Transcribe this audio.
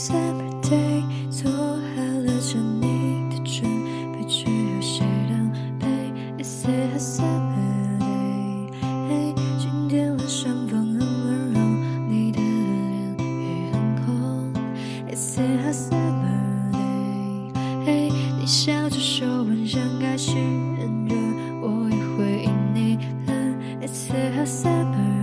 happy birthday， 做好了找你的准备，只有写两杯。It's a happy birthday， 嘿，今天晚上风很温柔，你的脸也很红。It's a happy birthday， 嘿，你笑着说晚上开始很热，我也会因你冷。It's a happy birthday。